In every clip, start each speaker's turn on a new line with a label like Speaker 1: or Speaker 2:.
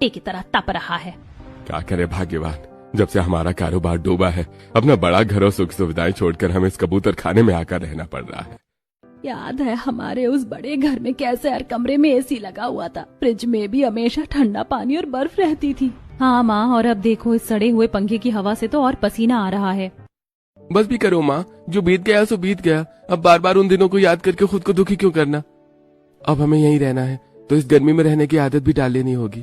Speaker 1: T की तरह तप रहा है।
Speaker 2: क्या करे भाग्यवान, जब से हमारा कारोबार डूबा है, अपना बड़ा घर और सुख सुविधाएं छोड़कर हमें इस कबूतर खाने में आकर रहना पड़ रहा है।
Speaker 1: याद है हमारे उस बड़े घर में कैसे हर कमरे में एसी लगा हुआ था, फ्रिज में भी हमेशा ठंडा पानी और बर्फ रहती थी। हाँ माँ, और अब देखो इस सड़े हुए पंखे की हवा से तो और पसीना आ रहा है।
Speaker 2: बस भी करो माँ, जो बीत गया सो बीत गया। अब बार बार उन दिनों को याद करके खुद को दुखी क्यों करना। अब हमें यहीं रहना है तो इस गर्मी में रहने की आदत भी डाल लेनी होगी।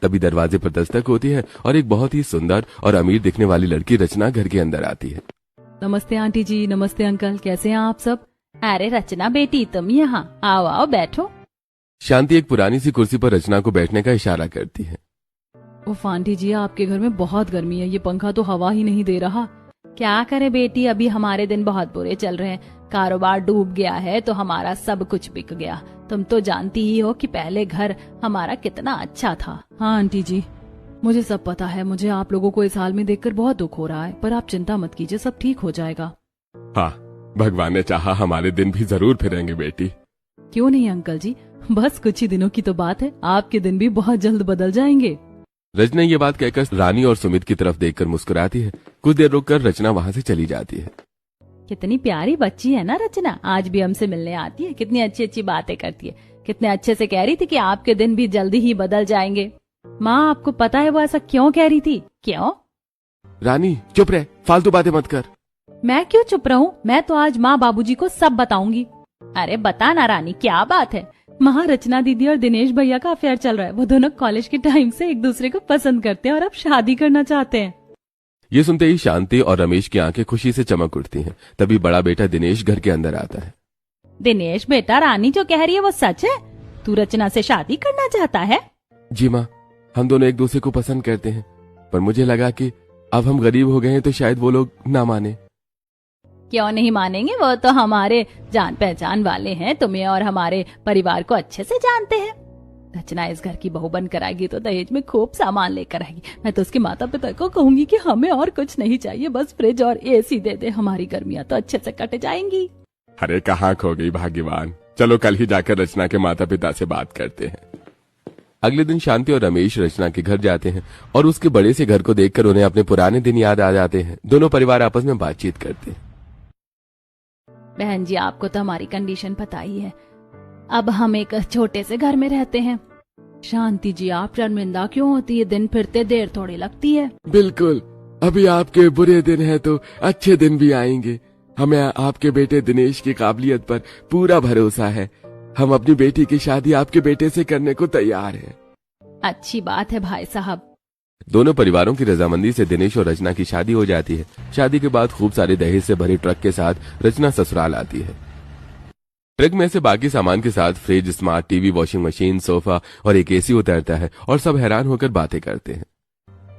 Speaker 2: तभी दरवाजे पर दस्तक होती है और एक बहुत ही सुंदर और अमीर दिखने वाली लड़की रचना घर के अंदर आती है।
Speaker 1: नमस्ते आंटी जी। नमस्ते अंकल, कैसे हैं आप सब? अरे रचना बेटी, तुम यहाँ आओ आओ बैठो।
Speaker 2: शांति एक पुरानी सी कुर्सी पर रचना को बैठने का इशारा करती है।
Speaker 1: उफ आंटी जी, आपके घर में बहुत गर्मी है, ये पंखा तो हवा ही नहीं दे रहा। क्या करे बेटी, अभी हमारे दिन बहुत बुरे चल रहे हैं, कारोबार डूब गया है तो हमारा सब कुछ बिक गया। तुम तो जानती ही हो कि पहले घर हमारा कितना अच्छा था। हाँ आंटी जी, मुझे सब पता है। मुझे आप लोगों को इस हाल में देखकर बहुत दुख हो रहा है, पर आप चिंता मत कीजिए, सब ठीक हो जाएगा।
Speaker 2: हाँ, भगवान ने चाहा हमारे दिन भी जरूर फिरेंगे बेटी।
Speaker 1: क्यों नहीं अंकल जी, बस कुछ ही दिनों की तो बात है, आपके दिन भी बहुत जल्द बदल जाएंगे।
Speaker 2: रचना ये बात कहकर रानी और सुमित की तरफ देखकर मुस्कुराती है। कुछ देर रुककर रचना वहाँ से चली जाती है।
Speaker 1: कितनी प्यारी बच्ची है ना रचना, आज भी हमसे मिलने आती है, कितनी अच्छी अच्छी बातें करती है, कितने अच्छे से कह रही थी कि आपके दिन भी जल्दी ही बदल जाएंगे। माँ, आपको पता है वो ऐसा क्यों कह रही थी? क्यों?
Speaker 2: रानी चुप रहे, फालतू बातें मत कर।
Speaker 1: मैं क्यों चुप रहूं? मैं तो आज माँ बाबूजी को सब बताऊंगी। अरे बता ना रानी, क्या बात है? माँ, रचना दीदी और दिनेश भैया का अफेयर चल रहा है। वो दोनों कॉलेज के टाइम से एक दूसरे को पसंद करते हैं और अब शादी करना चाहते हैं।
Speaker 2: ये सुनते ही शांति और रमेश की आंखें खुशी से चमक उठती हैं। तभी बड़ा बेटा दिनेश घर के अंदर आता है।
Speaker 1: दिनेश बेटा, रानी जो कह रही है वो सच है? तू रचना से शादी करना चाहता है?
Speaker 2: जी माँ, हम दोनों एक दूसरे को पसंद करते हैं, पर मुझे लगा कि अब हम गरीब हो गए हैं तो शायद वो लोग ना माने।
Speaker 1: क्यों नहीं मानेंगे, वो तो हमारे जान पहचान वाले हैं, तुम्हें और हमारे परिवार को अच्छे से जानते हैं। रचना इस घर की बहू बनकर आएगी तो दहेज में खूब सामान लेकर आएगी। मैं तो उसके माता पिता को कहूंगी कि हमें और कुछ नहीं चाहिए, बस फ्रिज और एसी दे दे, हमारी गर्मियां तो अच्छे से कट जाएंगी।
Speaker 2: अरे कहाँ खो गई भाग्यवान, चलो कल ही जाकर रचना के माता पिता से बात करते हैं। अगले दिन शांति और रमेश रचना के घर जाते हैं और उसके बड़े से घर को देखकर उन्हें अपने पुराने दिन याद आ जाते हैं। दोनों परिवार आपस में बातचीत करते हैं।
Speaker 1: बहन जी, आपको तो हमारी कंडीशन पता ही है, अब हम एक छोटे से घर में रहते हैं। शांति जी, आप शर्मिंदा क्यों होती है? दिन फिरते देर थोड़ी लगती है।
Speaker 2: बिल्कुल, अभी आपके बुरे दिन हैं तो अच्छे दिन भी आएंगे। हमें आपके बेटे दिनेश की काबिलियत पर पूरा भरोसा है। हम अपनी बेटी की शादी आपके बेटे से करने को तैयार हैं।
Speaker 1: अच्छी बात है भाई साहब।
Speaker 2: दोनों परिवारों की रजामंदी से दिनेश और रचना की शादी हो जाती है। शादी के बाद खूब सारे दहेज से भरे ट्रक के साथ रचना ससुराल आती है। ट्रक में से बाकी सामान के साथ fridge, smart TV, washing machine, sofa और एक एसी उतरता है और सब हैरान होकर बातें करते हैं।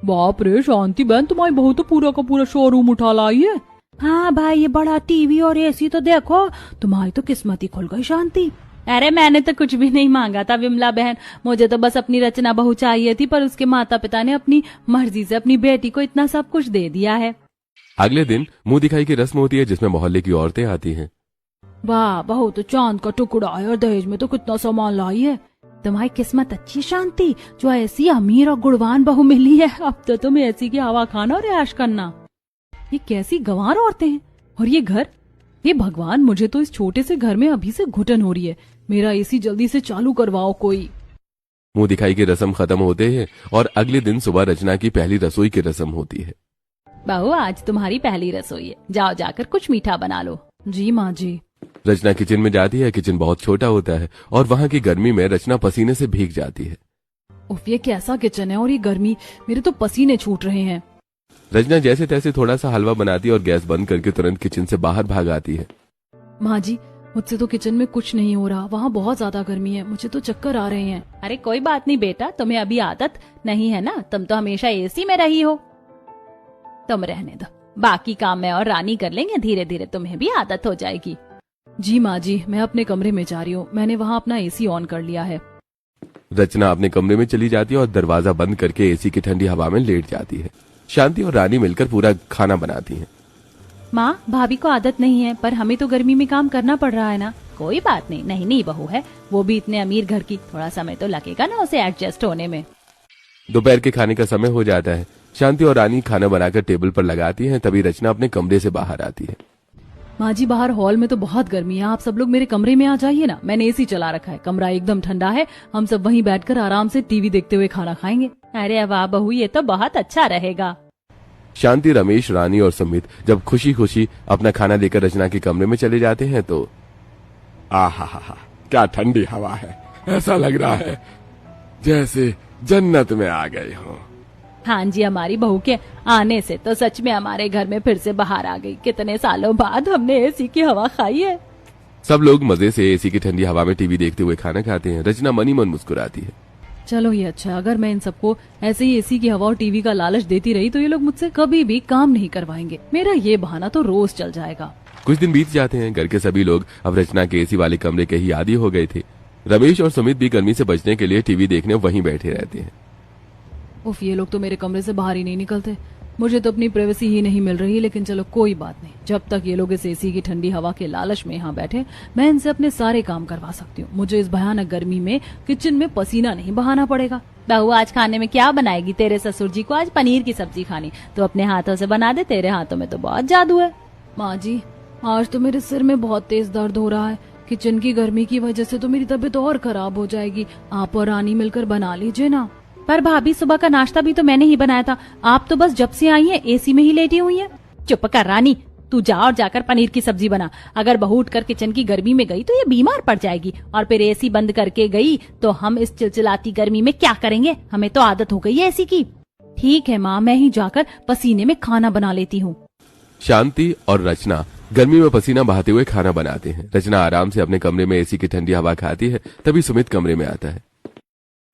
Speaker 1: बाप रे शांति बहन, तुम्हारी बहू तो पूरा का पूरा शोरूम उठा लाई है। हाँ भाई, ये बड़ा टीवी और एसी तो देखो, तुम्हारी तो किस्मत ही खुल गई शांति। अरे मैंने तो कुछ भी नहीं मांगा था विमला बहन, मुझे तो बस अपनी रचना बहू चाहिए थी, पर उसके माता पिता ने अपनी मर्जी से अपनी बेटी को इतना सब कुछ दे दिया है।
Speaker 2: अगले दिन मुंह दिखाई की रस्म होती है जिसमें मोहल्ले की औरतें आती हैं।
Speaker 1: वाह, बहू तो चांद का टुकड़ा है और दहेज में तो कितना सामान लाई है। तुम्हारी किस्मत अच्छी शांति, जो ऐसी अमीर और गुणवान बहू मिली है। अब तो तुम ऐसी की हवा खाना और ऐश करना। ये कैसी गंवार औरतें हैं, और ये घर, ये भगवान, मुझे तो इस छोटे से घर में अभी से घुटन हो रही है। मेरा एसी जल्दी से चालू करवाओ कोई।
Speaker 2: मुंह दिखाई की रस्म खत्म होते हैं और अगले दिन सुबह रचना की पहली रसोई की रस्म होती है।
Speaker 1: बहू, आज तुम्हारी पहली रसोई है, जाओ जाकर कुछ मीठा बना लो। जी माँ जी।
Speaker 2: रचना किचन में जाती है। किचन बहुत छोटा होता है और वहाँ की गर्मी में रचना पसीने से भीग जाती है।
Speaker 1: उफ, ये कैसा किचन है और ये गर्मी, मेरे तो पसीने छूट रहे हैं।
Speaker 2: रचना जैसे तैसे थोड़ा सा हलवा बनाती है और गैस बंद करके तुरंत किचन से बाहर भाग आती है।
Speaker 1: माँ जी, मुझसे तो किचन में कुछ नहीं हो रहा, वहाँ बहुत ज्यादा गर्मी है, मुझे तो चक्कर आ रहे हैं। अरे कोई बात नहीं बेटा, तुम्हें अभी आदत नहीं है ना, तुम तो हमेशा एसी में रही हो। तुम रहने दो, बाकी काम मैं और रानी कर लेंगे, धीरे धीरे तुम्हें भी आदत हो जाएगी। जी माँ जी, मैं अपने कमरे में जा रही हूँ, मैंने वहाँ अपना एसी ऑन कर लिया है।
Speaker 2: रचना अपने कमरे में चली जाती है और दरवाजा बंद करके एसी की ठंडी हवा में लेट जाती है। शांति और रानी मिलकर पूरा खाना बनाती हैं।
Speaker 1: माँ, भाभी को आदत नहीं है, पर हमें तो गर्मी में काम करना पड़ रहा है ना। कोई बात नहीं, नहीं नहीं बहू है, वो भी इतने अमीर घर की, थोड़ा समय तो लगेगा ना उसे एडजस्ट होने में।
Speaker 2: दोपहर के खाने का समय हो जाता है। शांति और रानी खाना बनाकर टेबल पर लगाती हैं। तभी रचना अपने कमरे से बाहर आती है।
Speaker 1: माँ जी, बाहर हॉल में तो बहुत गर्मी है, आप सब लोग मेरे कमरे में आ जाइए ना। मैंने एसी चला रखा है, कमरा एकदम ठंडा है, हम सब वहीं बैठकर आराम से टीवी देखते हुए खाना खाएंगे। अरे वाह बहू, ये तो बहुत अच्छा रहेगा।
Speaker 2: शांति, रमेश, रानी और सुमित जब खुशी खुशी अपना खाना लेकर रचना के कमरे में चले जाते हैं तो आहा, क्या ठंडी हवा है, ऐसा लग रहा है जैसे जन्नत में आ गए हो।
Speaker 1: हाँ जी, हमारी बहू के आने से तो सच में हमारे घर में फिर से बाहर आ गई। कितने सालों बाद हमने एसी की हवा खाई है।
Speaker 2: सब लोग मजे से एसी की ठंडी हवा में टीवी देखते हुए खाना खाते हैं। रचना मन ही मन मुस्कुराती है।
Speaker 1: चलो ये अच्छा है, अगर मैं इन सबको ऐसे ही एसी की हवा और टीवी का लालच देती रही तो ये लोग मुझसे कभी भी काम नहीं करवाएंगे। मेरा ये बहाना तो रोज चल जाएगा।
Speaker 2: कुछ दिन बीत जाते हैं। घर के सभी लोग अब रचना के एसी वाले कमरे के ही आदी हो गए थे। रमेश और सुमित भी गर्मी से बचने के लिए टीवी देखने वहीं बैठे रहते हैं।
Speaker 1: उफ, ये लोग तो मेरे कमरे से बाहर ही नहीं निकलते। मुझे तो अपनी प्राइवेसी ही नहीं मिल रही, लेकिन चलो कोई बात नहीं। जब तक ये लोग इस एसी की ठंडी हवा के लालच में यहाँ बैठे, मैं इनसे अपने सारे काम करवा सकती हूँ। मुझे इस भयानक गर्मी में किचन में पसीना नहीं बहाना पड़ेगा। बहू, आज खाने में क्या बनाएगी? तेरे ससुर जी को आज पनीर की सब्जी खानी, तो अपने हाथों से बना दे, तेरे हाथों में तो बहुत जादू है। माँ जी, आज तो मेरे सिर में बहुत तेज दर्द हो रहा है। किचन की गर्मी की वजह से तो मेरी तबीयत और खराब हो जाएगी। आप और रानी मिलकर बना लीजिए ना। पर भाभी, सुबह का नाश्ता भी तो मैंने ही बनाया था। आप तो बस जब से आई हैं एसी में ही लेटी हुई हैं। चुप कर रानी, तू जा और जाकर पनीर की सब्जी बना। अगर बहू उठकर किचन की गर्मी में गई तो ये बीमार पड़ जाएगी, और फिर एसी बंद करके गई तो हम इस चिलचिलाती गर्मी में क्या करेंगे? हमें तो आदत हो गई है एसी की। ठीक है माँ, मैं ही जाकर पसीने में खाना बना लेती हूँ।
Speaker 2: शांति और रचना गर्मी में पसीना बहाते हुए खाना बनाते हैं। रचना आराम से अपने कमरे में एसी की ठंडी हवा खाती है। तभी सुमित कमरे में आता है।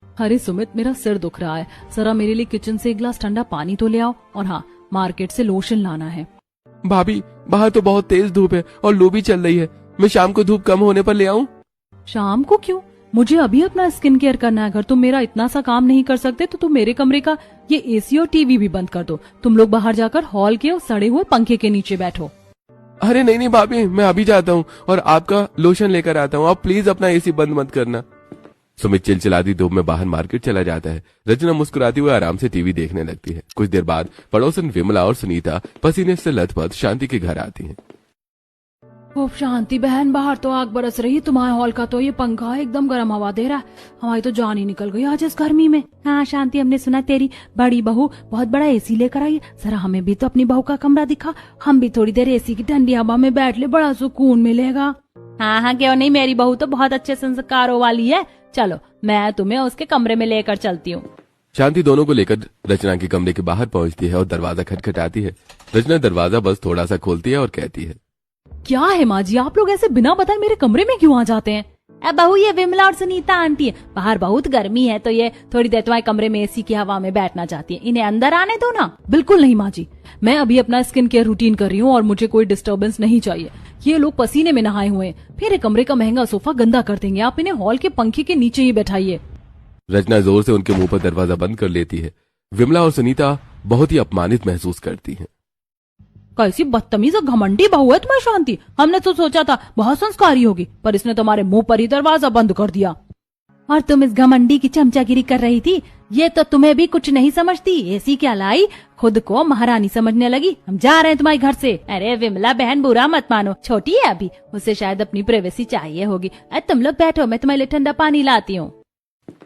Speaker 1: अरे सुमित, मेरा सिर दुख रहा है, जरा मेरे लिए किचन से एक गिलास ठंडा पानी तो ले आओ, और हाँ, मार्केट से लोशन लाना है।
Speaker 2: भाभी, बाहर तो बहुत तेज धूप है और लू भी चल रही है। मैं शाम को धूप कम होने पर ले आऊं?
Speaker 1: शाम को क्यों? मुझे अभी अपना स्किन केयर करना है। अगर तुम मेरा इतना सा काम नहीं कर सकते तो तुम मेरे कमरे का ये एसी और टीवी भी बंद कर दो। तुम लोग बाहर जाकर हॉल के और सड़े हुए पंखे के नीचे बैठो।
Speaker 2: अरे नहीं भाभी, मैं अभी जाता हूँ और आपका लोशन लेकर आता हूँ। आप प्लीज अपना एसी बंद मत करना। सुमित चिलचिलाती धूप में बाहर मार्केट चला जाता है। रचना मुस्कुराती हुई आराम से टीवी देखने लगती है। कुछ देर बाद पड़ोसन विमला और सुनीता पसीने से लथपथ शांति के घर आती हैं।
Speaker 1: ओह शांति बहन, बाहर तो आग बरस रही है। तुम्हारे हॉल का तो ये पंखा एकदम गर्म हवा दे रहा है। हमारी तो जान ही निकल गई आज इस गर्मी में। हाँ शांति, हमने सुना तेरी बड़ी बहू बहुत बड़ा एसी लेकर आई है। जरा हमें भी तो अपनी बहू का कमरा दिखा, हम भी थोड़ी देर एसी की ठंडी हवा में बैठ ले, बड़ा सुकून मिलेगा। हाँ, क्यों नहीं, मेरी बहू तो बहुत अच्छे संस्कारों वाली है। चलो, मैं तुम्हें उसके कमरे में लेकर चलती हूँ।
Speaker 2: शांति दोनों को लेकर रचना के कमरे के बाहर पहुंचती है और दरवाजा खटखटाती है। रचना दरवाजा बस थोड़ा सा खोलती है और कहती है,
Speaker 1: क्या है माँ जी, आप लोग ऐसे बिना बताए मेरे कमरे में क्यों आ जाते हैं? अब बहू, ये विमला और सुनीता आंटी है। बाहर बहुत गर्मी है तो ये थोड़ी देर तुम्हारे कमरे में एसी की हवा में बैठना चाहती है। इन्हें अंदर आने दो ना। बिल्कुल नहीं माँ जी, मैं अभी अपना स्किन केयर रूटीन कर रही हूँ और मुझे कोई डिस्टर्बेंस नहीं चाहिए। ये लोग पसीने में नहाए हुए हैं, मेरे कमरे का महंगा सोफा गंदा कर देंगे। आप इन्हें हॉल के पंखे के नीचे ही बैठाइए।
Speaker 2: रचना जोर से उनके मुंह पर दरवाजा बंद कर लेती है। विमला और सुनीता बहुत ही अपमानित महसूस करती हैं।
Speaker 1: कैसी बदतमीज और घमंडी बहू है तुम्हारी शांति। हमने तो सोचा था बहुत संस्कारी होगी, पर इसने तुम्हारे मुंह पर ही दरवाजा बंद कर दिया। और तुम इस घमंडी की चमचागिरी कर रही थी। ये तो तुम्हें भी कुछ नहीं समझती। एसी क्या लाई, खुद को महारानी समझने लगी। हम जा रहे हैं तुम्हारे घर से। अरे विमला बहन, बुरा मत मानो, छोटी है अभी, उसे शायद अपनी प्राइवेसी चाहिए होगी। अरे तुम लोग बैठो, मैं तुम्हारे लिए ठंडा पानी लाती हूँ।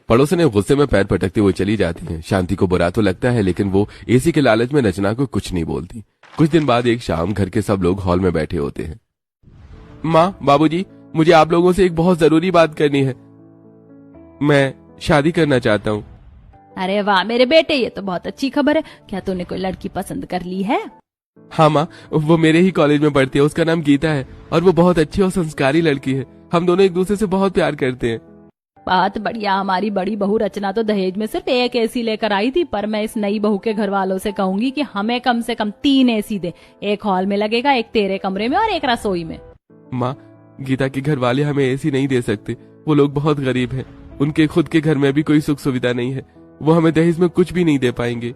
Speaker 2: पड़ोसन गुस्से में पैर पटकते हुए चली जाती हैं। शांति को बुरा तो लगता है, लेकिन वो एसी के लालच में रचना को कुछ नहीं बोलती। कुछ दिन बाद एक शाम घर के सब लोग हॉल में बैठे होते हैं। माँ, बाबूजी, मुझे आप लोगों से एक बहुत जरूरी बात करनी है। मैं शादी करना चाहता हूँ।
Speaker 1: अरे वाह मेरे बेटे, ये तो बहुत अच्छी खबर है। क्या तूने कोई लड़की पसंद कर ली है?
Speaker 2: हाँ माँ, वो मेरे ही कॉलेज में पढ़ती है। उसका नाम गीता है और वो बहुत अच्छी और संस्कारी लड़की है। हम दोनों एक दूसरे से बहुत प्यार करते हैं।
Speaker 1: बहुत बढ़िया। हमारी बड़ी बहू रचना तो दहेज में सिर्फ एक एसी लेकर आई थी, पर मैं इस नई बहू के घर वालों से कहूंगी कि हमें कम से कम 3 एसी दे। एक हॉल में लगेगा, एक तेरे कमरे में और एक रसोई में।
Speaker 2: माँ, गीता के घर वाले हमें एसी नहीं दे सकते। वो लोग बहुत गरीब हैं। उनके खुद के घर में भी कोई सुख सुविधा नहीं है। वो हमें दहेज में कुछ भी नहीं दे पाएंगे।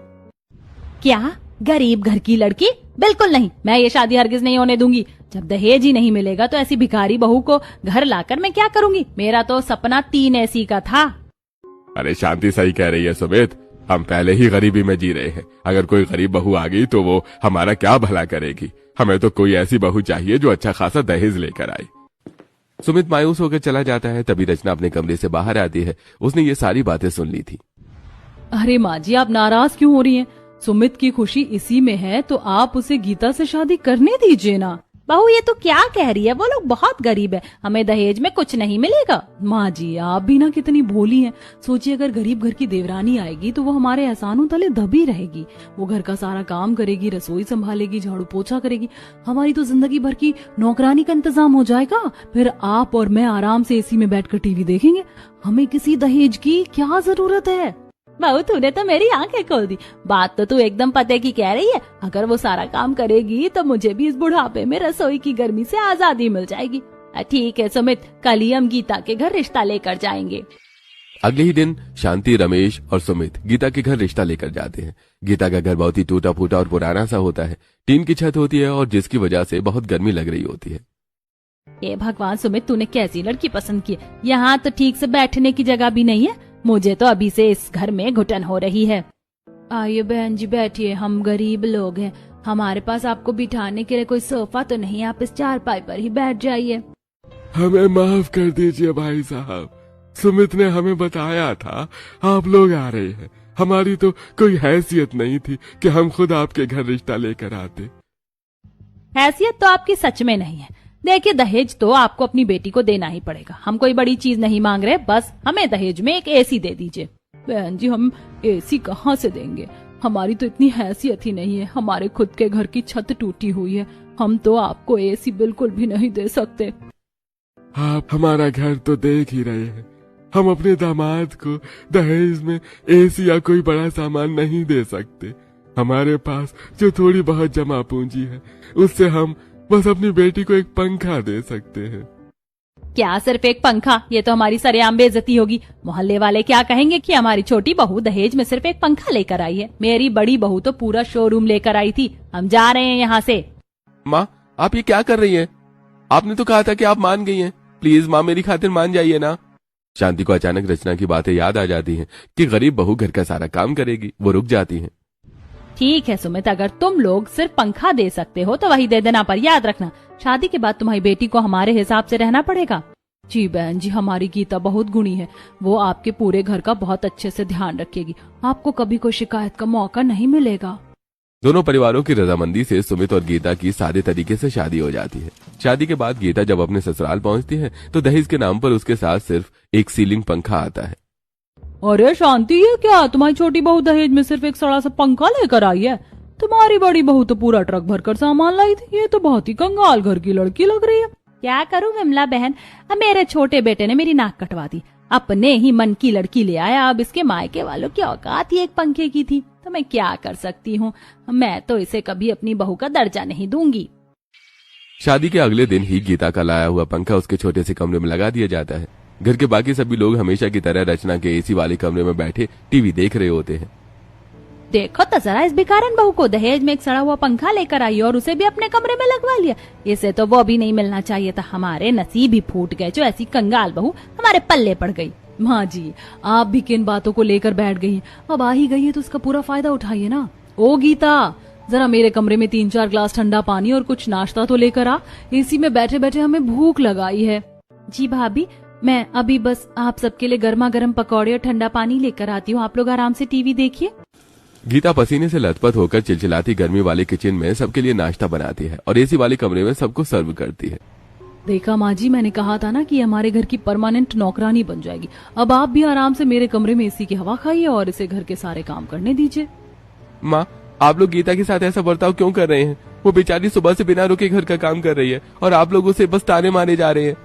Speaker 1: क्या गरीब घर की लड़की? बिल्कुल नहीं, मैं ये शादी हरगिज नहीं होने दूंगी। जब दहेज ही नहीं मिलेगा तो ऐसी भिखारी बहू को घर लाकर मैं क्या करूंगी? मेरा तो सपना 3 एसी का था।
Speaker 2: अरे शांति सही कह रही है सुमित, हम पहले ही गरीबी में जी रहे हैं, अगर कोई गरीब बहू आ गई तो वो हमारा क्या भला करेगी। हमें तो कोई ऐसी बहू चाहिए जो अच्छा खासा दहेज लेकर आए। सुमित मायूस होकर चला जाता है। तभी रचना अपने कमरे से बाहर आती है। उसने ये सारी बातें सुन ली थी।
Speaker 1: अरे माँ जी, आप नाराज क्यों हो रही हैं? सुमित की खुशी इसी में है तो आप उसे गीता से शादी करने दीजिए ना।
Speaker 3: बहू ये तो क्या कह रही है, वो लोग बहुत गरीब है, हमें दहेज में कुछ नहीं मिलेगा।
Speaker 1: माँ जी, आप भी ना कितनी भोली हैं। सोचिए अगर गरीब घर की देवरानी आएगी तो वो हमारे एहसानों तले दबी रहेगी। वो घर का सारा काम करेगी, रसोई संभालेगी, झाड़ू पोछा करेगी। हमारी तो जिंदगी भर की नौकरानी का इंतजाम हो जाएगा। फिर आप और मैं आराम से एसी में बैठकर टीवी देखेंगे। हमें किसी दहेज की क्या जरूरत है?
Speaker 3: बहू तूने तो मेरी आंखें खोल दी। बात तो तू एकदम पते की कह रही है। अगर वो सारा काम करेगी तो मुझे भी इस बुढ़ापे में रसोई की गर्मी से आजादी मिल जाएगी। ठीक है सुमित, कल ही हम गीता के घर रिश्ता लेकर जाएंगे।
Speaker 2: अगले ही दिन शांति, रमेश और सुमित गीता के घर रिश्ता लेकर जाते हैं। गीता का घर बहुत ही टूटा फूटा और पुराना सा होता है। टीन की छत होती है और जिसकी वजह से बहुत गर्मी लग रही होती है।
Speaker 3: ये भगवान सुमित, तूने कैसी लड़की पसंद की? यहाँ तो ठीक से बैठने की जगह भी नहीं है। मुझे तो अभी से इस घर में घुटन हो रही है।
Speaker 1: आइए बहन जी बैठिए, हम गरीब लोग हैं, हमारे पास आपको बिठाने के लिए कोई सोफा तो नहीं, आप इस चारपाई पर ही बैठ जाइए।
Speaker 2: हमें माफ कर दीजिए भाई साहब, सुमित ने हमें बताया था आप लोग आ रहे हैं। हमारी तो कोई हैसियत नहीं थी कि हम खुद आपके घर रिश्ता लेकर आते।
Speaker 3: हैसियत तो आपकी सच में नहीं है। देखिए, दहेज तो आपको अपनी बेटी को देना ही पड़ेगा। हम कोई बड़ी चीज नहीं मांग रहे, बस हमें दहेज में एक एसी दे दीजिए।
Speaker 1: बहन जी, हम एसी कहाँ से देंगे? हमारी तो इतनी हैसियत ही नहीं है। हमारे खुद के घर की छत टूटी हुई है, हम तो आपको एसी बिल्कुल भी नहीं दे सकते।
Speaker 2: आप हमारा घर तो देख ही रहे हैं। हम अपने दामाद को दहेज में एसी या कोई बड़ा सामान नहीं दे सकते। हमारे पास जो थोड़ी बहुत जमा पूंजी है उससे हम बस अपनी बेटी को एक पंखा दे सकते हैं।
Speaker 3: क्या सिर्फ एक पंखा? ये तो हमारी सरेआम बेइज्जती होगी। मोहल्ले वाले क्या कहेंगे कि हमारी छोटी बहू दहेज में सिर्फ एक पंखा लेकर आई है। मेरी बड़ी बहू तो पूरा शोरूम लेकर आई थी। हम जा रहे हैं यहाँ से।
Speaker 2: माँ, आप ये क्या कर रही हैं? आपने तो कहा था कि आप मान गई हैं। प्लीज माँ, मेरी खातिर मान जाइए ना। शांति को अचानक रचना की बातें याद आ जाती हैं कि गरीब बहू घर का सारा काम करेगी। वो रुक जाती हैं।
Speaker 3: ठीक है सुमित, अगर तुम लोग सिर्फ पंखा दे सकते हो तो वही दे देना, पर याद रखना शादी के बाद तुम्हारी बेटी को हमारे हिसाब से रहना पड़ेगा।
Speaker 1: जी बहन जी, हमारी गीता बहुत गुणी है। वो आपके पूरे घर का बहुत अच्छे से ध्यान रखेगी। आपको कभी कोई शिकायत का मौका नहीं मिलेगा।
Speaker 2: दोनों परिवारों की रजामंदी से सुमित और गीता की सादे तरीके से शादी हो जाती है। शादी के बाद गीता जब अपने ससुराल पहुंचती है तो दहेज के नाम पर उसके साथ सिर्फ एक सीलिंग पंखा आता है।
Speaker 1: अरे शांति, ये क्या? तुम्हारी छोटी बहू दहेज में सिर्फ एक सड़ा सा पंखा लेकर आई है? तुम्हारी बड़ी बहू तो पूरा ट्रक भरकर सामान लाई थी। ये तो बहुत ही कंगाल घर की लड़की लग रही है।
Speaker 3: क्या करूं विमला बहन, अब मेरे छोटे बेटे ने मेरी नाक कटवा दी। अपने ही मन की लड़की ले आया। अब इसके मायके वालों की औकात ही एक पंखे की थी, तो मैं क्या कर सकती हूँ। मैं तो इसे कभी अपनी बहू का दर्जा नहीं दूंगी।
Speaker 2: शादी के अगले दिन ही गीता का लाया हुआ पंखा उसके छोटे से कमरे में लगा दिया जाता है। घर के बाकी सभी लोग हमेशा की तरह रचना के एसी वाले कमरे में बैठे टीवी देख रहे होते हैं।
Speaker 3: देखो तो जरा इस बेकारन बहू को, दहेज में एक सड़ा हुआ पंखा लेकर आई और उसे भी अपने कमरे में लगवा लिया। इसे तो वो भी नहीं मिलना चाहिए था। हमारे नसीब ही फूट गए जो ऐसी कंगाल बहू हमारे पल्ले पड़ गई।
Speaker 1: माँ जी, आप भी किन बातों को लेकर बैठ गई हैं? अब आ ही गई है तो उसका पूरा फायदा उठाइए ना। ओ गीता, जरा मेरे कमरे में 3-4 ग्लास ठंडा पानी और कुछ नाश्ता तो लेकर आ। एसी में बैठे बैठे हमें भूख लगाई है।
Speaker 3: जी भाभी, मैं अभी बस आप सबके लिए गर्मा गर्म पकौड़े और ठंडा पानी लेकर आती हूँ। आप लोग आराम से टीवी देखिए।
Speaker 2: गीता पसीने से लथपथ होकर चिलचिलाती गर्मी वाले किचन में सबके लिए नाश्ता बनाती है और एसी वाले कमरे में सबको सर्व करती है।
Speaker 1: देखा माँ जी, मैंने कहा था ना कि हमारे घर की परमानेंट नौकरानी बन जाएगी। अब आप भी आराम से मेरे कमरे में एसी की हवा खाइए और इसे घर के सारे काम करने दीजिए।
Speaker 2: माँ, आप लोग गीता के साथ ऐसा बर्ताव क्यों कर रहे हैं? वो बेचारी सुबह से बिना रुके घर का काम कर रही है और आप लोग उसे बस ताने मारे जा रहे हैं।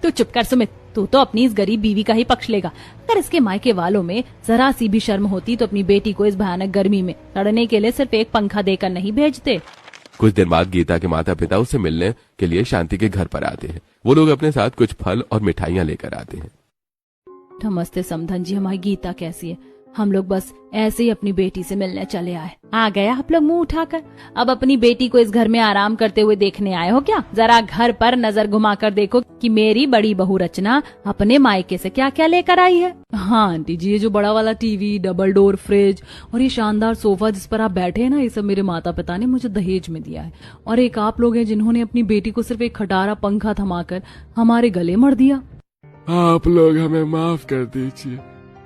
Speaker 3: तू चुप कर सुमित, तू तो अपनी इस गरीब बीवी का ही पक्ष लेगा। अगर इसके मायके वालों में जरा सी भी शर्म होती तो अपनी बेटी को इस भयानक गर्मी में सड़ने के लिए सिर्फ एक पंखा देकर नहीं भेजते।
Speaker 2: कुछ दिन बाद गीता के माता पिता उससे मिलने के लिए शांति के घर पर आते हैं। वो लोग अपने साथ कुछ फल और मिठाइयाँ लेकर आते हैं।
Speaker 1: नमस्ते समधन जी, हमारी गीता कैसी है?
Speaker 3: हम लोग बस ऐसे ही अपनी बेटी से मिलने चले आए। आ गए आप लोग मुंह उठाकर। अब अपनी बेटी को इस घर में आराम करते हुए देखने आए हो क्या? जरा घर पर नजर घुमाकर देखो कि मेरी बड़ी बहू रचना अपने मायके से क्या क्या लेकर आई है।
Speaker 1: हाँ आंटी जी, ये जो बड़ा वाला टीवी, डबल डोर फ्रिज और ये शानदार सोफा जिस पर आप बैठे हैं ना, ये सब मेरे माता पिता ने मुझे दहेज में दिया है। और एक आप लोग हैं जिन्होंने अपनी बेटी को सिर्फ एक खटारा पंखा थमाकर हमारे गले मर दिया।
Speaker 2: आप लोग हमें माफ कर दीजिए,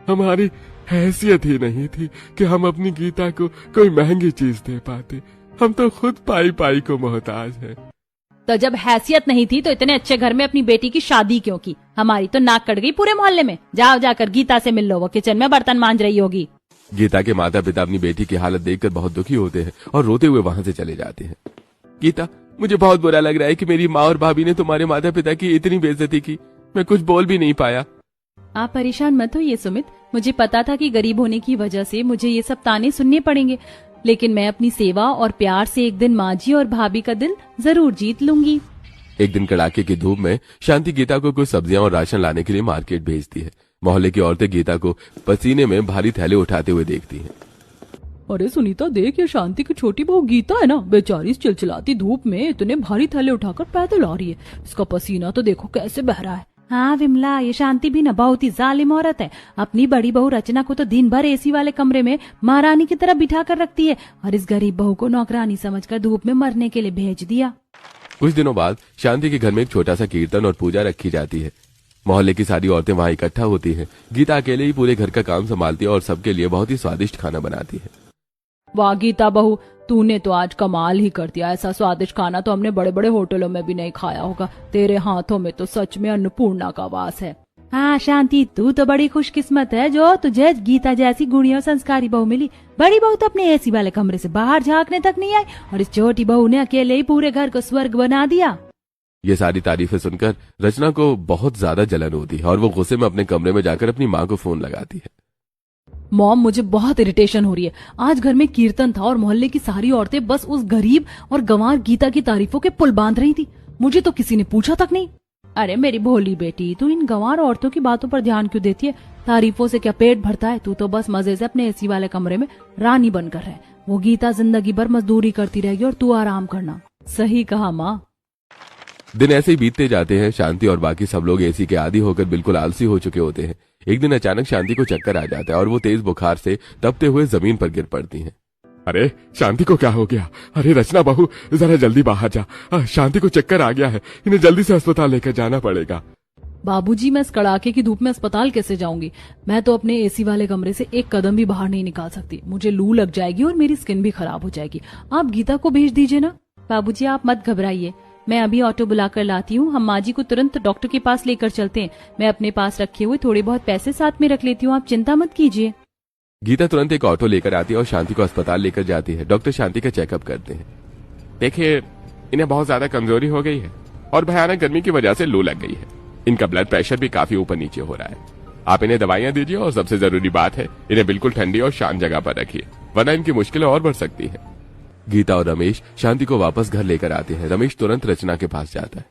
Speaker 2: हमारी हैसियत ही नहीं थी कि हम अपनी गीता को कोई महंगी चीज दे पाते। हम तो खुद पाई पाई को मोहताज हैं।
Speaker 3: तो जब हैसियत नहीं थी तो इतने अच्छे घर में अपनी बेटी की शादी क्यों की? हमारी तो नाक कट गई पूरे मोहल्ले में। जाओ जाकर गीता से मिल लो, वो किचन में बर्तन मांज रही होगी।
Speaker 2: गीता के माता पिता अपनी बेटी की हालत देखकर बहुत दुखी होते हैं और रोते हुए वहां से चले जाते हैं। गीता, मुझे बहुत बुरा लग रहा है कि मेरी माँ और भाभी ने तुम्हारे माता पिता की इतनी बेइज्जती की। मैं कुछ बोल भी नहीं पाया।
Speaker 3: आप परेशान मत होइए सुमित, मुझे पता था कि गरीब होने की वजह से मुझे ये सब ताने सुनने पड़ेंगे, लेकिन मैं अपनी सेवा और प्यार से एक दिन माँ जी और भाभी का दिल जरूर जीत लूंगी।
Speaker 2: एक दिन कड़ाके की धूप में शांति गीता को कुछ सब्जियां और राशन लाने के लिए मार्केट भेजती है। मोहल्ले की औरतें गीता को पसीने में भारी थैले उठाते हुए देखती हैं।
Speaker 1: अरे सुनीता देख, ये शांति की छोटी बहू गीता है ना, बेचारी इस चिलचिलाती धूप में इतने भारी थैले उठाकर पैदल आ रही है। इसका पसीना तो देखो कैसे बह रहा है।
Speaker 3: हाँ विमला, ये शांति भी न बहुत ही जालिम औरत है। अपनी बड़ी बहू रचना को तो दिन भर एसी वाले कमरे में महारानी की तरह बिठा कर रखती है और इस गरीब बहू को नौकरानी समझकर धूप में मरने के लिए भेज दिया।
Speaker 2: कुछ दिनों बाद शांति के घर में एक छोटा सा कीर्तन और पूजा रखी जाती है। मोहल्ले की सारी औरतें वहां इकट्ठा होती हैं। गीता अकेले ही पूरे घर का काम संभालती है और सबके लिए बहुत ही स्वादिष्ट खाना बनाती है।
Speaker 1: वाह गीता बहू, तूने तो आज कमाल ही कर दिया। ऐसा स्वादिष्ट खाना तो हमने बड़े बड़े होटलों में भी नहीं खाया होगा। तेरे हाथों में तो सच में अन्नपूर्णा का वास है।
Speaker 3: हाँ शांति, तू तो बड़ी खुशकिस्मत है जो तुझे गीता जैसी गुणी और संस्कारी बहू मिली। बड़ी बहू तो अपने एसी वाले कमरे से बाहर झांकने तक नहीं आई और इस छोटी बहू ने अकेले ही पूरे घर को स्वर्ग बना दिया।
Speaker 2: ये सारी तारीफें सुनकर रचना को बहुत ज्यादा जलन होती है और वो गुस्से में अपने कमरे में जाकर अपनी माँ को फोन लगाती है।
Speaker 1: मॉम, मुझे बहुत इरिटेशन हो रही है। आज घर में कीर्तन था और मोहल्ले की सारी औरतें बस उस गरीब और गंवार गीता की तारीफों के पुल बांध रही थी। मुझे तो किसी ने पूछा तक नहीं।
Speaker 3: अरे मेरी भोली बेटी, तू इन गंवार औरतों की बातों पर ध्यान क्यों देती है? तारीफों से क्या पेट भरता है? तू तो बस मजे से अपने एसी वाले कमरे में रानी बनकर रहे। वो गीता जिंदगी भर मजदूरी करती रहेगी और तू आराम करना।
Speaker 1: सही कहा माँ।
Speaker 2: दिन ऐसे ही बीतते जाते हैं। शांति और बाकी सब लोग एसी के आदी होकर बिल्कुल आलसी हो चुके होते हैं। एक दिन अचानक शांति को चक्कर आ जाता है और वो तेज बुखार से तपते हुए जमीन पर गिर पड़ती हैं। अरे शांति को क्या हो गया? अरे रचना बहू, जरा जल्दी बाहर जा। शांति को चक्कर आ गया है, इन्हें जल्दी से अस्पताल लेकर जाना पड़ेगा।
Speaker 1: बाबूजी, मैं इस कड़ाके की धूप में अस्पताल कैसे जाऊंगी? मैं तो अपने एसी वाले कमरे से एक कदम भी बाहर नहीं निकाल सकती। मुझे लू लग जाएगी और मेरी स्किन भी खराब हो जाएगी। आप गीता को भेज दीजिए ना।
Speaker 3: बाबूजी आप मत घबराइए, मैं अभी ऑटो बुलाकर लाती हूँ। हम माँ जी को तुरंत डॉक्टर के पास लेकर चलते हैं। मैं अपने पास रखे हुए थोड़े बहुत पैसे साथ में रख लेती हूँ, आप चिंता मत कीजिए।
Speaker 2: गीता तुरंत एक ऑटो लेकर आती है और शांति को अस्पताल लेकर जाती है। डॉक्टर शांति का चेकअप करते हैं। देखिए, इन्हें बहुत ज्यादा कमजोरी हो गई है और भयानक गर्मी की वजह से लू लग गई है। इनका ब्लड प्रेशर भी काफी ऊपर नीचे हो रहा है। आप इन्हें दवाइयां दीजिए और सबसे जरूरी बात है, इन्हें बिल्कुल ठंडी और शांत जगह पर रखिए, वरना इनकी मुश्किलें और बढ़ सकती है। गीता और रमेश शांति को वापस घर लेकर आते हैं। रमेश तुरंत रचना के पास जाता है।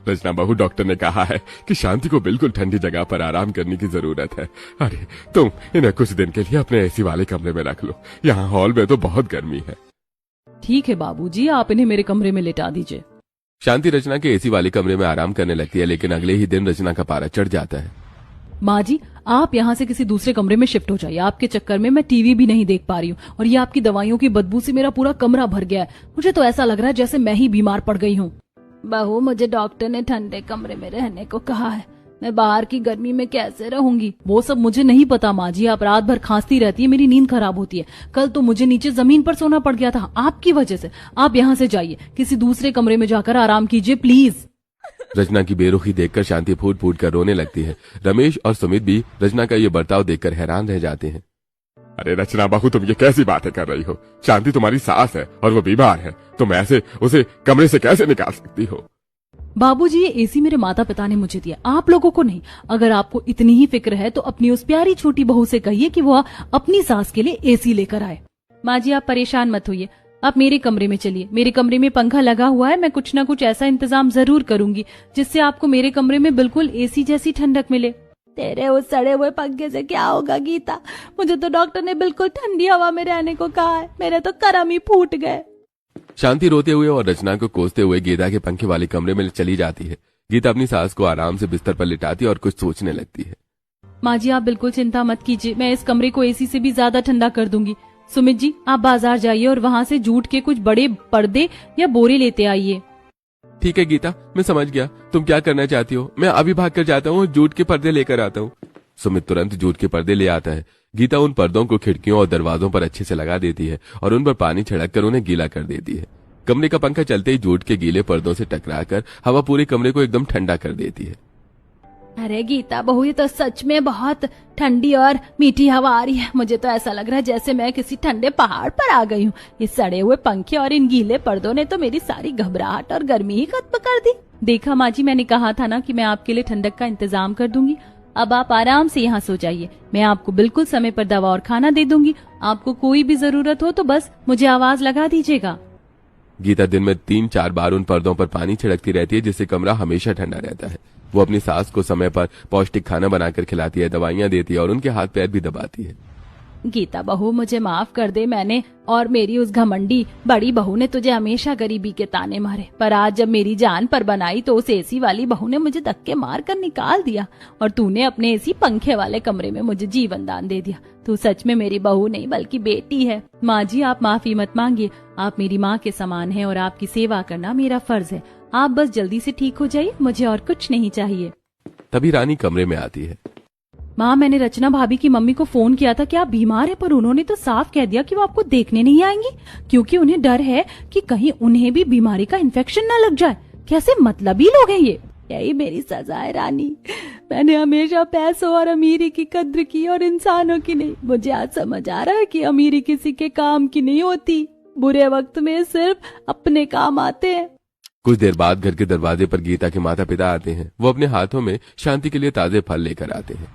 Speaker 2: रचना बहू, डॉक्टर ने कहा है कि शांति को बिल्कुल ठंडी जगह पर आराम करने की जरूरत है। अरे तुम इन्हें कुछ दिन के लिए अपने एसी वाले कमरे में रख लो, यहाँ हॉल में तो बहुत गर्मी है।
Speaker 1: ठीक है बाबूजी, आप इन्हें मेरे कमरे में लेटा दीजिए।
Speaker 2: शांति रचना के एसी वाले कमरे में आराम करने लगती है, लेकिन अगले ही दिन रचना का पारा चढ़ जाता है।
Speaker 1: माँ जी, आप यहाँ से किसी दूसरे कमरे में शिफ्ट हो जाइए। आपके चक्कर में मैं टीवी भी नहीं देख पा रही हूँ और ये आपकी दवाइयों की बदबू से मेरा पूरा कमरा भर गया है। मुझे तो ऐसा लग रहा है जैसे मैं ही बीमार पड़ गई हूँ।
Speaker 3: बहू, मुझे डॉक्टर ने ठंडे कमरे में रहने को कहा है। मैं बाहर की गर्मी में कैसे रहूंगी?
Speaker 1: वो सब मुझे नहीं पता माँ जी। आप रात भर खांसती रहती है, मेरी नींद खराब होती है। कल तो मुझे नीचे जमीन पर सोना पड़ गया था आपकी वजह से। आप यहाँ से जाइए, किसी दूसरे कमरे में जाकर आराम कीजिए प्लीज।
Speaker 2: रचना की बेरुखी देखकर शांति फूट फूट कर रोने लगती है। रमेश और सुमित भी रचना का ये बर्ताव देखकर हैरान रह जाते हैं। अरे रचना बहू, तुम ये कैसी बातें कर रही हो? शांति तुम्हारी सास है और वो बीमार है, तुम ऐसे उसे कमरे से कैसे निकाल सकती हो?
Speaker 1: बाबूजी, ये एसी मेरे माता पिता ने मुझे दिया, आप लोगों को नहीं। अगर आपको इतनी ही फिक्र है तो अपनी उस प्यारी छोटी बहू से कहिए कि वो अपनी सास के लिए एसी लेकर आए।
Speaker 3: माँ जी आप परेशान मत होइए, आप मेरे कमरे में चलिए। मेरे कमरे में पंखा लगा हुआ है, मैं कुछ न कुछ ऐसा इंतजाम जरूर करूंगी जिससे आपको मेरे कमरे में बिल्कुल एसी जैसी ठंडक मिले। तेरे उस सड़े हुए पंखे से क्या होगा गीता? मुझे तो डॉक्टर ने बिल्कुल ठंडी हवा में रहने को कहा है। मेरे तो करम ही फूट गए।
Speaker 2: शांति रोते हुए और रचना को कोसते हुए गीता के पंखे वाले कमरे में चली जाती है। गीता अपनी सास को आराम से बिस्तर पर लिटाती और कुछ सोचने लगती है।
Speaker 1: माँ जी आप बिल्कुल चिंता मत कीजिए, मैं इस कमरे को एसी से भी ज्यादा ठंडा कर दूंगी। सुमित जी आप बाजार जाइए और वहाँ से जूट के कुछ बड़े पर्दे या बोरे लेते आइए।
Speaker 2: ठीक है गीता, मैं समझ गया तुम क्या करना चाहती हो। मैं अभी भाग कर जाता हूँ, जूट के पर्दे लेकर आता हूँ। सुमित तुरंत जूट के पर्दे ले आता है। गीता उन पर्दों को खिड़कियों और दरवाजों पर अच्छे से लगा देती है और उन पर पानी छिड़क कर उन्हें गीला कर देती है। कमरे का पंखा चलते ही जूट के गीले पर्दों से टकराकर हवा पूरे कमरे को एकदम ठंडा कर देती है।
Speaker 3: अरे गीता बहू, ये तो सच में बहुत ठंडी और मीठी हवा आ रही है। मुझे तो ऐसा लग रहा है जैसे मैं किसी ठंडे पहाड़ पर आ गई हूँ। इस सड़े हुए पंखे और इन गीले पर्दों ने तो मेरी सारी घबराहट और गर्मी ही खत्म कर दी।
Speaker 1: देखा माँ जी, मैंने कहा था ना कि मैं आपके लिए ठंडक का इंतजाम कर दूंगी। अब आप आराम से यहाँ सो जाइए। मैं आपको बिल्कुल समय पर दवा और खाना दे दूंगी। आपको कोई भी जरूरत हो तो बस मुझे आवाज लगा दीजिएगा।
Speaker 2: गीता दिन में 3-4 बार उन पर्दों पर पानी छिड़कती रहती है, जिससे कमरा हमेशा ठंडा रहता है। वो अपनी सास को समय पर पौष्टिक खाना बनाकर खिलाती है, दवाइयां देती है और उनके हाथ पैर भी दबाती है।
Speaker 3: गीता बहू मुझे माफ कर दे। मैंने और मेरी उस घमंडी बड़ी बहू ने तुझे हमेशा गरीबी के ताने मारे, पर आज जब मेरी जान पर बनाई तो उस एसी वाली बहू ने मुझे धक्के मार कर निकाल दिया और तूने अपने एसी पंखे वाले कमरे में मुझे जीवन दान दे दिया। तू सच में मेरी बहू नहीं बल्कि बेटी है।
Speaker 1: माँ जी आप माफी मत मांगिए, आप मेरी माँ के समान हैं और आपकी सेवा करना मेरा फर्ज है। आप बस जल्दी से ठीक हो जाइए, मुझे और कुछ नहीं चाहिए।
Speaker 2: तभी रानी कमरे में आती है।
Speaker 1: माँ मैंने रचना भाभी की मम्मी को फोन किया था कि आप बीमार है, पर उन्होंने तो साफ कह दिया कि वो आपको देखने नहीं आएंगी क्योंकि उन्हें डर है कि कहीं उन्हें भी बीमारी का इन्फेक्शन न लग जाए। कैसे मतलबी लोग हैं ये।
Speaker 3: यही मेरी सजा है रानी। मैंने हमेशा पैसों और अमीरी की कद्र की और इंसानों की नहीं। मुझे आज समझ आ रहा है कि अमीरी किसी के काम की नहीं होती। बुरे वक्त में सिर्फ अपने काम आते हैं।
Speaker 2: कुछ देर बाद घर के दरवाजे पर गीता के माता पिता आते हैं। वो अपने हाथों में शांति के लिए ताजे फल लेकर आते हैं।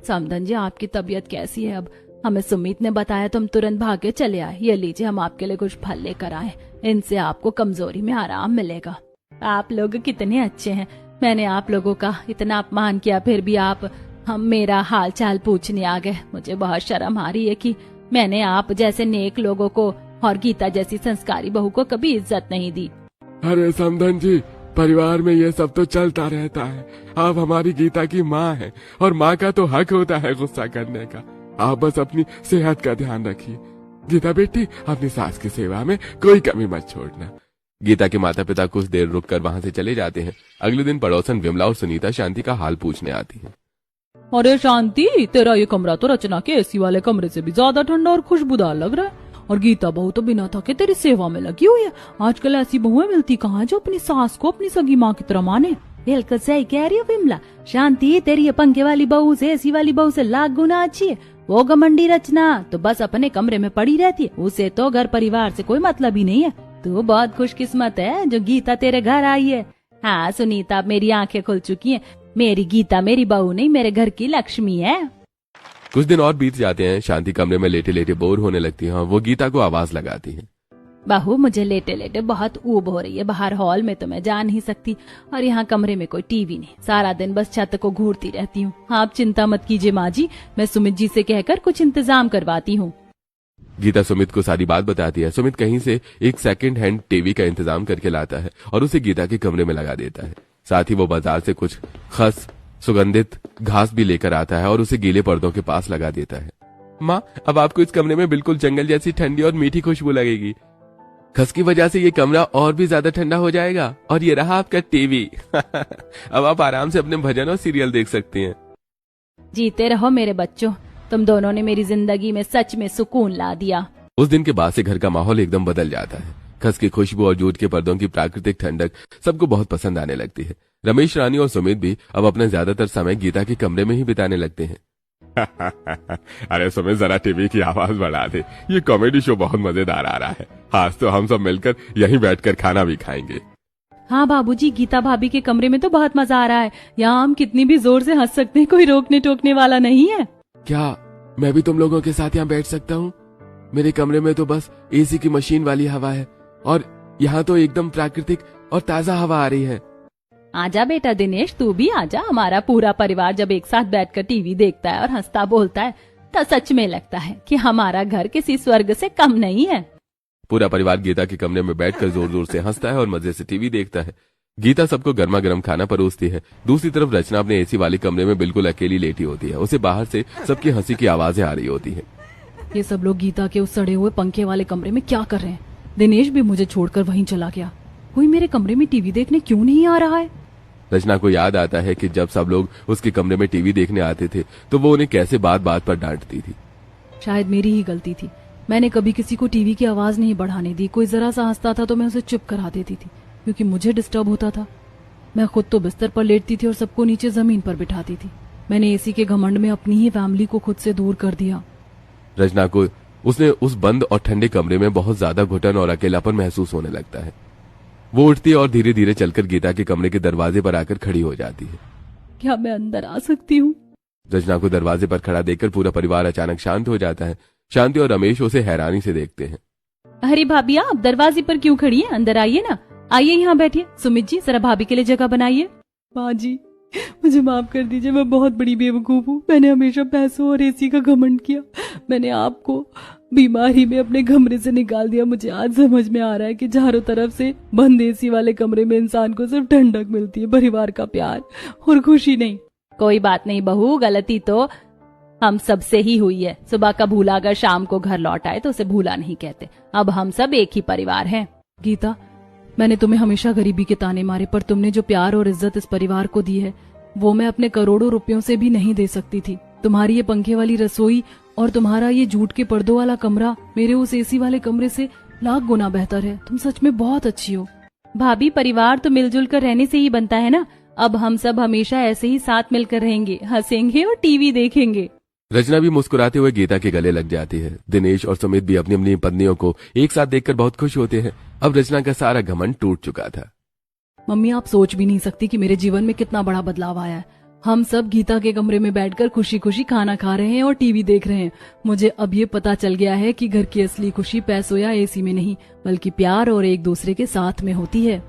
Speaker 1: समधन जी आपकी तबीयत कैसी है अब? हमें सुमित ने बताया तो हम तुरंत भागे चले आए। ये लीजिए हम आपके लिए कुछ फल लेकर आए, इनसे आपको कमजोरी में आराम मिलेगा।
Speaker 3: आप लोग कितने अच्छे हैं। मैंने आप लोगों का इतना अपमान किया फिर भी आप हम मेरा हाल चाल पूछने आ गए। मुझे बहुत शर्म आ रही है कि मैंने आप जैसे नेक लोगों को और गीता जैसी संस्कारी बहू को कभी इज्जत नहीं दी।
Speaker 2: अरे समधन जी, परिवार में ये सब तो चलता रहता है। आप हमारी गीता की माँ हैं और माँ का तो हक होता है गुस्सा करने का। आप बस अपनी सेहत का ध्यान रखिए। गीता बेटी, अपनी सास की सेवा में कोई कमी मत छोड़ना। गीता के माता पिता कुछ देर रुककर वहाँ से चले जाते हैं। अगले दिन पड़ोसन विमला और सुनीता शांति का हाल पूछने आती है।
Speaker 1: अरे शांति, तेरा ये कमरा तो रचना के एसी वाले कमरे से भी ज्यादा ठंडा और खुशबूदार लग रहा है। और गीता बहू तो बिना थके तेरी सेवा में लगी हुई है। आजकल ऐसी बहुएं मिलती कहाँ जो अपनी सास को अपनी सगी माँ की तरह माने।
Speaker 3: बिल्कुल सही कह रही हो विमला। शांति तेरी ये पंखे वाली बहू से एसी वाली बहू से लाख गुना अच्छी है। वो घमंडी रचना तो बस अपने कमरे में पड़ी रहती है। उसे तो घर परिवार से कोई मतलब ही नहीं है। तू बहुत खुशकिस्मत है जो गीता तेरे घर आई है। हाँ सुनीता, अब मेरी आंखें खुल चुकी हैं। मेरी गीता मेरी बहू नहीं, मेरे घर की लक्ष्मी है।
Speaker 2: कुछ दिन और बीत जाते हैं। शांति कमरे में लेटे लेटे बोर होने लगती है। वो गीता को आवाज लगाती है।
Speaker 3: बहू मुझे लेटे लेटे बहुत ऊब हो रही है। बाहर हॉल में तो मैं जा नहीं सकती और यहाँ कमरे में कोई टीवी नहीं। सारा दिन बस छत को घूरती रहती हूँ।
Speaker 1: आप चिंता मत कीजिए माँ जी, मैं सुमित जी से कहकर कुछ इंतजाम करवाती हूँ।
Speaker 2: गीता सुमित को सारी बात बताती है। सुमित कहीं से एक सेकंड हैंड टीवी का इंतजाम करके लाता है और उसे गीता के कमरे में लगा देता है। साथ ही वो बाजार से कुछ खस सुगंधित घास भी लेकर आता है और उसे गीले पर्दों के पास लगा देता है। माँ, अब आपको इस कमरे में बिल्कुल जंगल जैसी ठंडी और मीठी खुशबू लगेगी। खस की वजह से ये कमरा और भी ज्यादा ठंडा हो जाएगा। और ये रहा आपका टीवी। अब आप आराम से अपने भजन और सीरियल देख सकती हैं।
Speaker 3: जीते रहो मेरे बच्चों, तुम दोनों ने मेरी जिंदगी में सच में सुकून ला दिया।
Speaker 2: उस दिन के बाद से घर का माहौल एकदम बदल जाता है। खस की खुशबू और जूट के पर्दों की प्राकृतिक ठंडक सबको बहुत पसंद आने लगती है। रमेश, रानी और सुमित भी अब अपना ज्यादातर समय गीता के कमरे में ही बिताने लगते हैं। अरे सुमित, जरा टीवी की आवाज बढ़ा दे। ये कॉमेडी शो बहुत मजेदार आ रहा है। आज तो हम सब मिलकर यहीं बैठकर खाना भी खाएंगे।
Speaker 1: हाँ बाबूजी, गीता भाभी के कमरे में तो बहुत मजा आ रहा है। यहाँ हम कितनी भी जोर से हंस सकते हैं, कोई रोकने टोकने वाला नहीं है।
Speaker 2: क्या मैं भी तुम लोगों के साथ यहाँ बैठ सकता हूँ? मेरे कमरे में तो बस एसी की मशीन वाली हवा है और यहाँ तो एकदम प्राकृतिक और ताजा हवा आ रही है।
Speaker 3: आजा बेटा दिनेश, तू भी आजा। हमारा पूरा परिवार जब एक साथ बैठकर टीवी देखता है और हंसता बोलता है तो सच में लगता है कि हमारा घर किसी स्वर्ग से कम नहीं है।
Speaker 2: पूरा परिवार गीता के कमरे में बैठकर जोर जोर से हंसता है और मजे से टीवी देखता है। गीता सबको गर्मा गर्म खाना परोसती है। दूसरी तरफ रचना अपने एसी वाले कमरे में बिल्कुल अकेली लेटी होती है। उसे बाहर से सबकी हंसी की आवाजें आ रही होती है।
Speaker 1: ये सब लोग गीता के उस सड़े हुए पंखे वाले कमरे में क्या कर रहे हैं? दिनेश भी मुझे छोड़कर वहीं चला गया। कोई मेरे कमरे में टीवी देखने क्यों नहीं आ रहा है?
Speaker 2: रचना को याद आता है कि जब सब लोग उसके कमरे में टीवी देखने आते थे तो वो उन्हें कैसे बात बात पर डांटती थी।
Speaker 1: शायद मेरी ही गलती थी। मैंने कभी किसी को टीवी की आवाज नहीं बढ़ाने दी। कोई जरा सा हंसता था तो मैं उसे चुप करा देती थी, क्योंकि मुझे डिस्टर्ब होता था। मैं खुद तो बिस्तर पर लेटती थी और सबको नीचे जमीन पर बिठाती थी। मैंने एसी के घमंड में अपनी ही फैमिली को खुद से दूर कर दिया।
Speaker 2: रचना को उसने उस बंद और ठंडे कमरे में बहुत ज्यादा घुटन और अकेलापन महसूस होने लगता है। वो उठती और धीरे धीरे चलकर गीता के कमरे के दरवाजे पर आकर खड़ी हो जाती है।
Speaker 1: क्या मैं अंदर आ सकती हूँ?
Speaker 2: रचना को दरवाजे पर खड़ा देखकर पूरा परिवार अचानक शांत हो जाता है। शांति और रमेश उसे हैरानी से देखते हैं।
Speaker 3: अरे भाभी, आप दरवाजे पर क्यों खड़ी हैं? अंदर आइए ना, आइए यहाँ बैठिए। सुमित जी, जरा भाभी के लिए जगह बनाइए।
Speaker 1: माँ जी, मुझे माफ कर दीजिए, मैं बहुत बड़ी बेवकूफ हूँ। मैंने हमेशा पैसों और एसी का घमंड किया। मैंने आपको बीमारी में अपने कमरे से निकाल दिया। मुझे आज समझ में आ रहा है कि चारों तरफ से बंद एसी वाले कमरे में इंसान को सिर्फ ठंडक मिलती है, परिवार का प्यार और खुशी नहीं।
Speaker 3: कोई बात नहीं बहू, गलती तो हम सब से ही हुई है। सुबह का भूला अगर शाम को घर लौट आए तो उसे भूला नहीं कहते। अब हम सब एक ही परिवार हैं।
Speaker 1: गीता, मैंने तुम्हें हमेशा गरीबी के ताने मारे, पर तुमने जो प्यार और इज्जत इस परिवार को दी है वो मैं अपने करोड़ों रुपयों से भी नहीं दे सकती थी। तुम्हारी ये पंखे वाली रसोई और तुम्हारा ये जूट के पर्दों वाला कमरा मेरे उस एसी वाले कमरे से लाख गुना बेहतर है। तुम सच में बहुत अच्छी हो।
Speaker 3: भाभी, परिवार तो मिलजुल कर रहने से ही बनता है ना। अब हम सब हमेशा ऐसे ही साथ मिलकर रहेंगे, हंसेंगे और टीवी देखेंगे।
Speaker 2: रचना भी मुस्कुराते हुए गीता के गले लग जाती है। दिनेश और सुमित भी अपनी अपनी पत्नियों को एक साथ देखकर बहुत खुश होते हैं। अब रचना का सारा घमंड टूट चुका था।
Speaker 1: मम्मी, आप सोच भी नहीं सकती कि मेरे जीवन में कितना बड़ा बदलाव आया है। हम सब गीता के कमरे में बैठकर खुशी खुशी खाना खा रहे हैं और टीवी देख रहे हैं। मुझे अब ये पता चल गया है कि घर की असली खुशी पैसों या एसी में नहीं, बल्कि प्यार और एक दूसरे के साथ में होती है।